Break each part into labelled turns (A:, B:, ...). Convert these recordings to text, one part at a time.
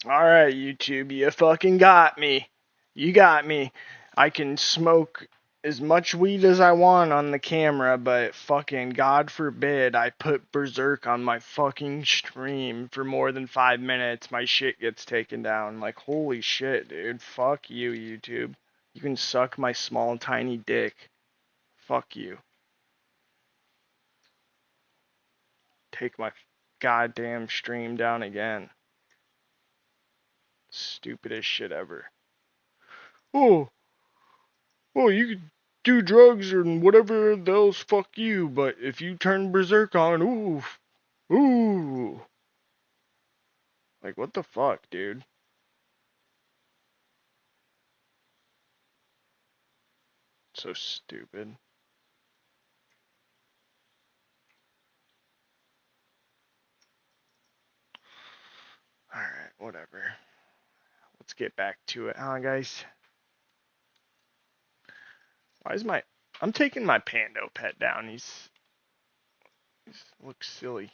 A: Alright, YouTube, you fucking got me. You got me. I can smoke as much weed as I want on the camera, but fucking God forbid I put Berserk on my fucking stream for more than 5 minutes, my shit gets taken down. Like, holy shit, dude. Fuck you, YouTube. You can suck my small, tiny dick. Fuck you. Take my goddamn stream down again. Stupidest shit ever. Oh, you could do drugs or whatever else, fuck you, but if you turn Berserk on, ooh. Like, what the fuck, dude? So stupid. Alright, whatever. Let's get back to it, huh, guys? Why is I'm taking my Pando pet down. He's looks silly.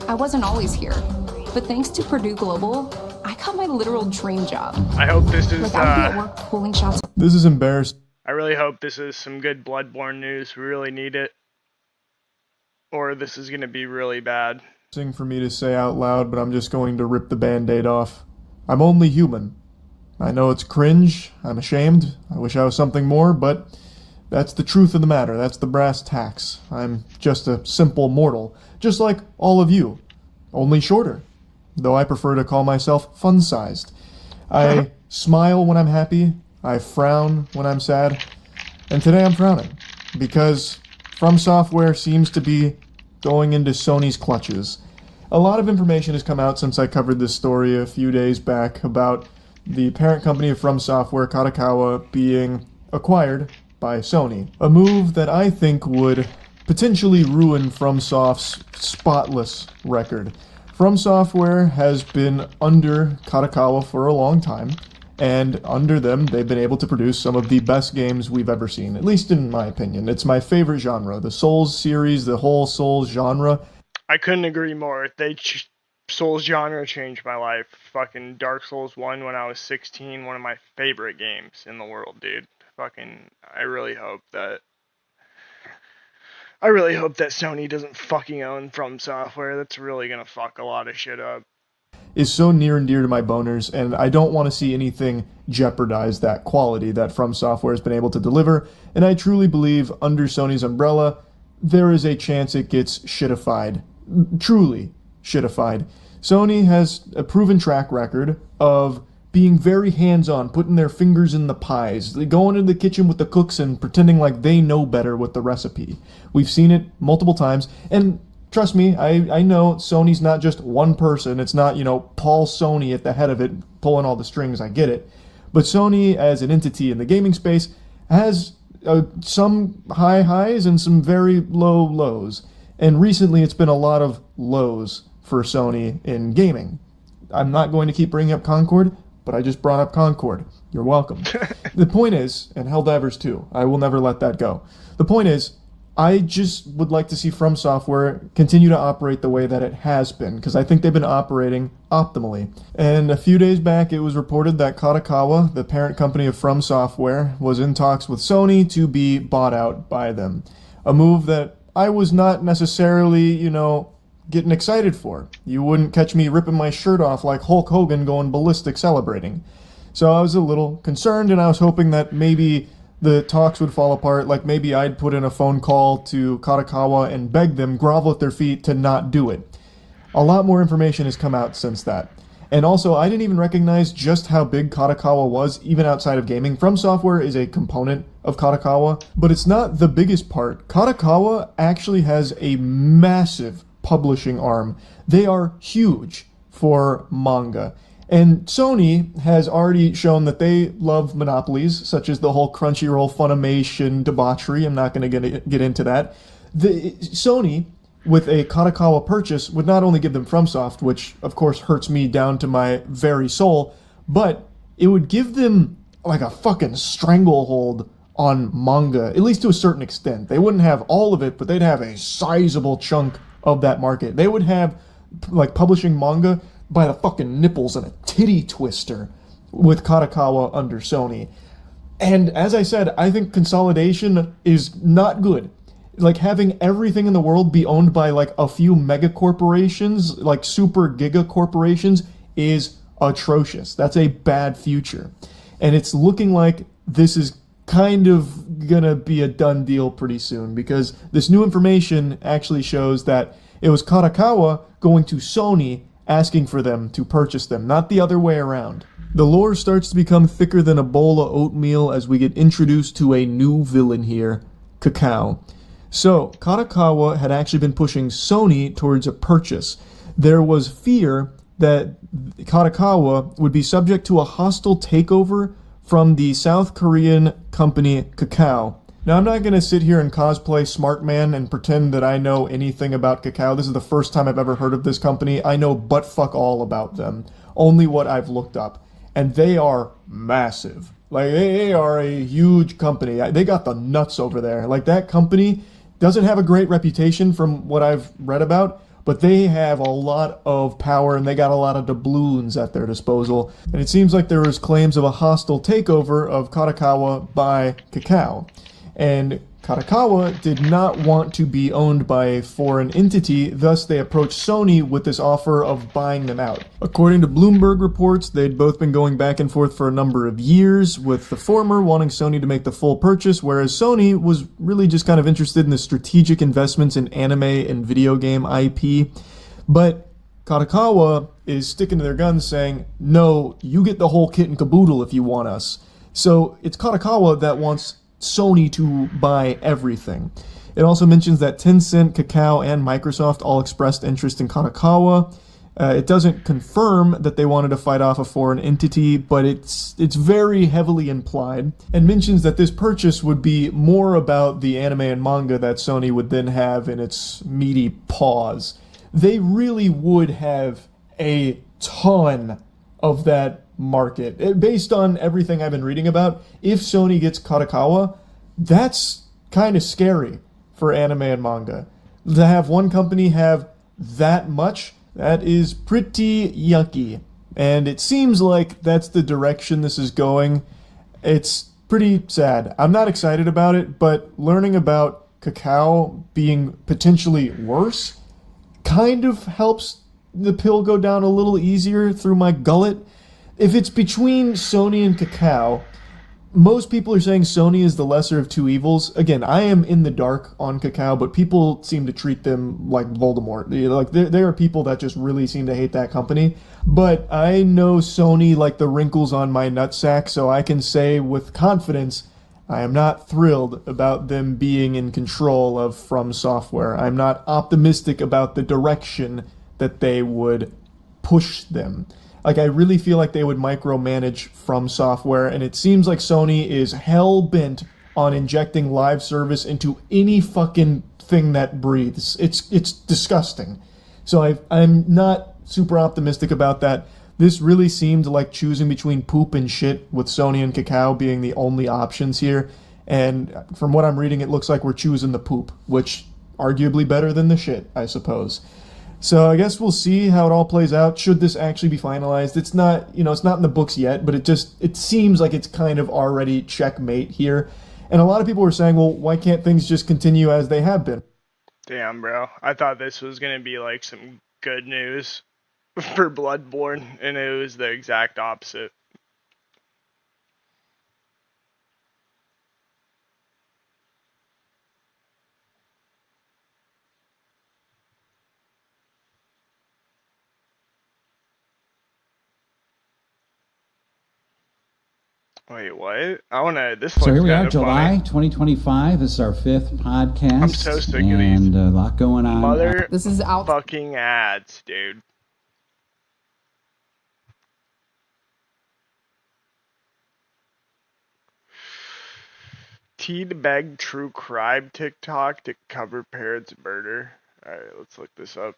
B: I wasn't always here, but thanks to Purdue Global, I got my literal dream job.
A: I hope this is,
B: Like, I'd be at work pulling shots.
C: This is embarrassing.
A: I really hope this is some good Bloodborne news. We really need it. Or this is gonna be really bad.
C: For me to say out loud, but I'm just going to rip the band-aid off. I'm only human. I know it's cringe, I'm ashamed, I wish I was something more, but that's the truth of the matter, that's the brass tacks. I'm just a simple mortal, just like all of you, only shorter, though I prefer to call myself fun-sized. I smile when I'm happy, I frown when I'm sad, and today I'm frowning, because From Software seems to be going into Sony's clutches. A lot of information has come out since I covered this story a few days back about the parent company of From Software, Kadokawa, being acquired by Sony. A move that I think would potentially ruin FromSoft's spotless record. From Software has been under Kadokawa for a long time, And under them, they've been able to produce some of the best games we've ever seen, at least in my opinion. It's my favorite genre. The Souls series, the whole Souls genre.
A: I couldn't agree more. Souls genre changed my life. Fucking Dark Souls 1 when I was 16, one of my favorite games in the world, dude. Fucking, I really hope that Sony doesn't fucking own From Software. That's really gonna fuck a lot of shit up.
C: Is so near and dear to my boners, and I don't want to see anything jeopardize that quality that From Software has been able to deliver, and I truly believe under Sony's umbrella, there is a chance it gets shitified. Truly shitified. Sony has a proven track record of being very hands-on, putting their fingers in the pies, going into the kitchen with the cooks and pretending like they know better with the recipe. We've seen it multiple times, and trust me, I know Sony's not just one person. It's not, Paul Sony at the head of it pulling all the strings. I get it. But Sony, as an entity in the gaming space, has some high highs and some very low lows. And recently it's been a lot of lows for Sony in gaming. I'm not going to keep bringing up Concord, but I just brought up Concord. You're welcome. The point is, and Helldivers 2, I will never let that go. The point is, I just would like to see From Software continue to operate the way that it has been, because I think they've been operating optimally. And a few days back, it was reported that Kadokawa, the parent company of From Software, was in talks with Sony to be bought out by them. A move that I was not necessarily, getting excited for. You wouldn't catch me ripping my shirt off like Hulk Hogan going ballistic celebrating. So I was a little concerned, and I was hoping that maybe the talks would fall apart, like maybe I'd put in a phone call to Kadokawa and beg them, grovel at their feet to not do it. A lot more information has come out since that. And also, I didn't even recognize just how big Kadokawa was, even outside of gaming. From Software is a component of Kadokawa, but it's not the biggest part. Kadokawa actually has a massive publishing arm. They are huge for manga. And Sony has already shown that they love monopolies, such as the whole Crunchyroll Funimation debauchery. I'm not going to get into that. Sony, with a Kadokawa purchase, would not only give them FromSoft, which of course hurts me down to my very soul, but it would give them like a fucking stranglehold on manga, at least to a certain extent. They wouldn't have all of it, but they'd have a sizable chunk of that market. They would have like publishing manga by the fucking nipples and a titty twister with Kadokawa under Sony. And as I said, I think consolidation is not good. Like having everything in the world be owned by like a few mega corporations, like super giga corporations, is atrocious. That's a bad future. And it's looking like this is kind of gonna be a done deal pretty soon, because this new information actually shows that it was Kadokawa going to Sony asking for them to purchase them, not the other way around. The lore starts to become thicker than a bowl of oatmeal as we get introduced to a new villain here, Cacao. So, Kadokawa had actually been pushing Sony towards a purchase. There was fear that Kadokawa would be subject to a hostile takeover from the South Korean company Kakao. Now, I'm not going to sit here and cosplay Smart Man and pretend that I know anything about Kakao. This is the first time I've ever heard of this company. I know butt fuck all about them. Only what I've looked up. And they are massive. Like, they are a huge company. They got the nuts over there. Like, that company doesn't have a great reputation from what I've read about, but they have a lot of power and they got a lot of doubloons at their disposal. And it seems like there was claims of a hostile takeover of Kadokawa by Kakao. And Kadokawa did not want to be owned by a foreign entity, thus they approached Sony with this offer of buying them out. According to Bloomberg reports, they'd both been going back and forth for a number of years, with the former wanting Sony to make the full purchase, whereas Sony was really just kind of interested in the strategic investments in anime and video game IP. But Kadokawa is sticking to their guns saying, no, you get the whole kit and caboodle if you want us. So it's Kadokawa that wants Sony to buy everything. It also mentions that Tencent, Kakao, and Microsoft all expressed interest in Kadokawa. It doesn't confirm that they wanted to fight off a foreign entity, but it's very heavily implied, and mentions that this purchase would be more about the anime and manga that Sony would then have in its meaty paws. They really would have a ton of that market. Based on everything I've been reading about, if Sony gets Kadokawa, that's kind of scary for anime and manga. To have one company have that much, that is pretty yucky. And it seems like that's the direction this is going. It's pretty sad. I'm not excited about it, but learning about Kakao being potentially worse kind of helps the pill go down a little easier through my gullet. If it's between Sony and Kakao, most people are saying Sony is the lesser of two evils. Again, I am in the dark on Kakao, but people seem to treat them like Voldemort. Like there are people that just really seem to hate that company. But I know Sony like the wrinkles on my nutsack, so I can say with confidence I am not thrilled about them being in control of From Software. I'm not optimistic about the direction that they would push them. Like, I really feel like they would micromanage From Software, and it seems like Sony is hell-bent on injecting live service into any fucking thing that breathes. It's disgusting. So I'm not super optimistic about that. This really seemed like choosing between poop and shit, with Sony and Kakao being the only options here. And from what I'm reading, it looks like we're choosing the poop, which arguably better than the shit, I suppose. So I guess we'll see how it all plays out. Should this actually be finalized? It's not, it's not in the books yet, but it seems like it's kind of already checkmate here. And a lot of people were saying, well, why can't things just continue as they have been?
A: Damn, bro. I thought this was gonna be like some good news for Bloodborne, and it was the exact opposite. Wait, what? This looks
D: So here we are,
A: kinda
D: July
A: funny.
D: 2025. This is our 5th podcast.
A: I'm so sick of these.
D: And a lot going on.
A: Mother
B: This is out.
A: fucking ads, dude. Teabag true crime TikTok to cover parents' murder. Alright, let's look this up.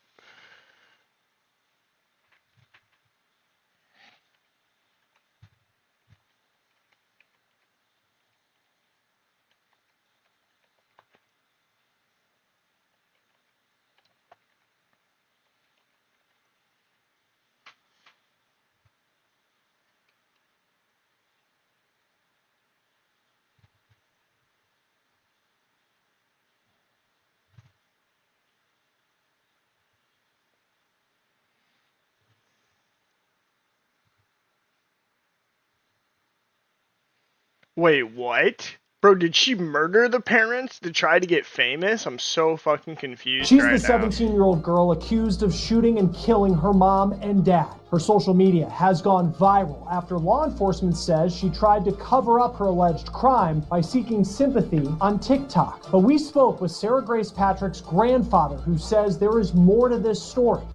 A: Wait, what? Bro, did she murder the parents to try to get famous? I'm so fucking confused
E: She's
A: right
E: the
A: now.
E: 17-year-old girl accused of shooting and killing her mom and dad. Her social media has gone viral after law enforcement says she tried to cover up her alleged crime by seeking sympathy on TikTok. But we spoke with Sarah Grace Patrick's grandfather, who says there is more to this story.